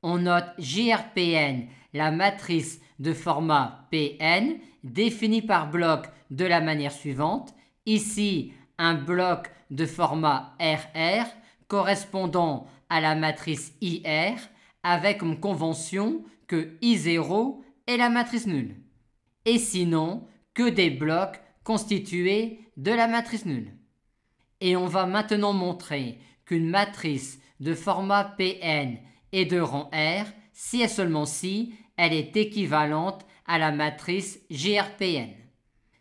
On note JRPN, la matrice de format Pn, définie par bloc de la manière suivante. Ici, un bloc de format RR correspondant à la matrice IR avec comme convention que I0 est la matrice nulle. Et sinon, que des blocs constitués de la matrice nulle. Et on va maintenant montrer qu'une matrice de format Pn est de rang R si et seulement si elle est équivalente à la matrice GRPn.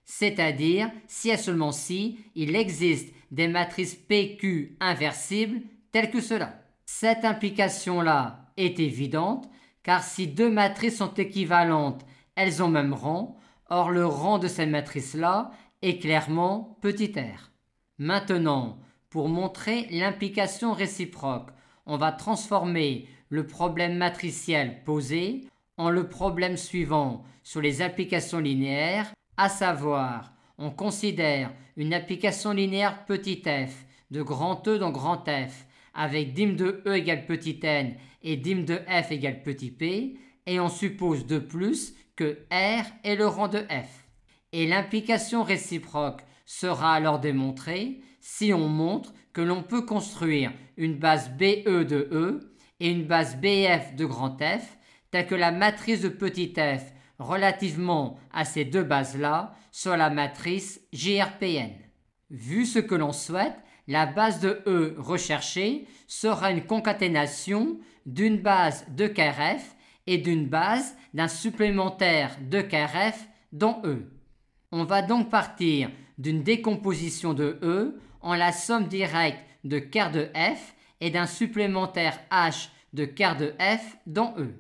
C'est-à-dire si et seulement si il existe des matrices PQ inversibles telles que cela. Cette implication-là est évidente car si deux matrices sont équivalentes, elles ont même rang. Or le rang de cette matrice-là est clairement petit r. Maintenant, pour montrer l'implication réciproque, on va transformer le problème matriciel posé en le problème suivant sur les applications linéaires, à savoir, on considère une application linéaire petit f de grand E dans grand F avec dim de E égale petit n et dim de f égale petit p, et on suppose de plus que R est le rang de f. Et l'implication réciproque sera alors démontrée si on montre que l'on peut construire une base BE de E et une base BF de grand F, telle que la matrice de petit f relativement à ces deux bases-là sur la matrice GRPN. Vu ce que l'on souhaite, la base de E recherchée sera une concaténation d'une base de KRF et d'une base d'un supplémentaire de KRF dans E. On va donc partir d'une décomposition de E en la somme directe de quart de F et d'un supplémentaire H de quart de F dans E.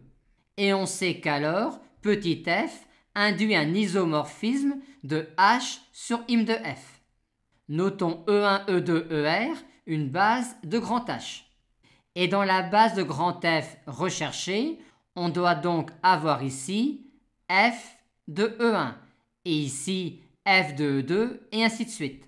Et on sait qu'alors, petit f induit un isomorphisme de H sur im de F. Notons E1, E2, ER, une base de grand H. Et dans la base de grand F recherchée, on doit donc avoir ici f de E1 et ici f de E2 et ainsi de suite.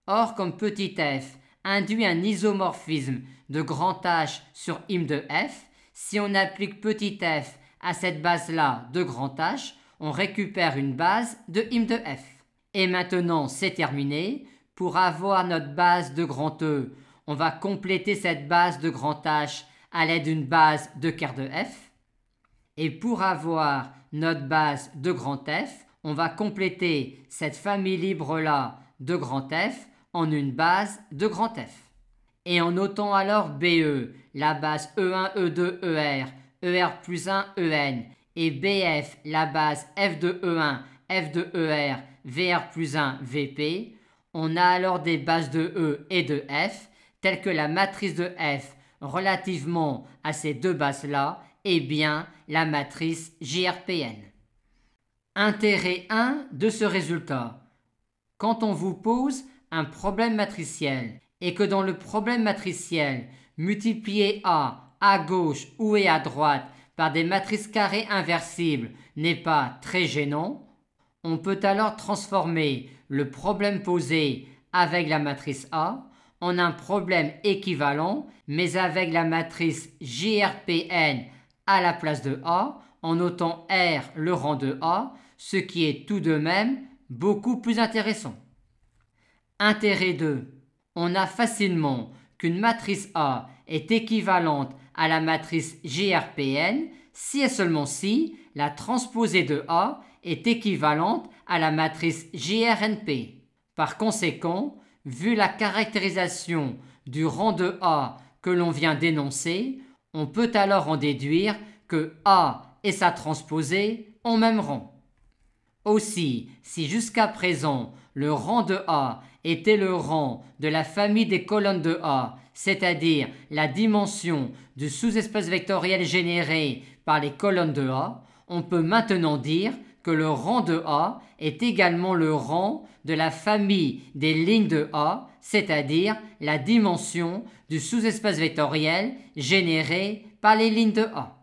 Or, comme petit f induit un isomorphisme de grand H sur im de f, si on applique petit f à cette base-là de grand H, on récupère une base de im de f. Et maintenant, c'est terminé. Pour avoir notre base de grand E, on va compléter cette base de grand H à l'aide d'une base de quart de f. Et pour avoir notre base de grand F, on va compléter cette famille libre-là de grand F en une base de grand F. Et en notant alors BE, la base E1, E2, ER, ER plus 1, EN, et BF, la base F de E1, F de ER, VR plus 1, VP, on a alors des bases de E et de F, telles que la matrice de F relativement à ces deux bases-là est bien la matrice GRPN. Intérêt 1 de ce résultat. Quand on vous pose un problème matriciel et que dans le problème matriciel, multiplier A à gauche ou et à droite par des matrices carrées inversibles n'est pas très gênant, on peut alors transformer le problème posé avec la matrice A en un problème équivalent mais avec la matrice GRPN à la place de A en notant R le rang de A, ce qui est tout de même beaucoup plus intéressant. Intérêt 2. On a facilement qu'une matrice A est équivalente à la matrice GRPN si et seulement si la transposée de A est équivalente à la matrice GRNP. Par conséquent, vu la caractérisation du rang de A que l'on vient d'énoncer, on peut alors en déduire que A et sa transposée ont même rang. Aussi, si jusqu'à présent le rang de A était le rang de la famille des colonnes de A, c'est-à-dire la dimension du sous-espace vectoriel généré par les colonnes de A, on peut maintenant dire que le rang de A est également le rang de la famille des lignes de A, c'est-à-dire la dimension du sous-espace vectoriel généré par les lignes de A.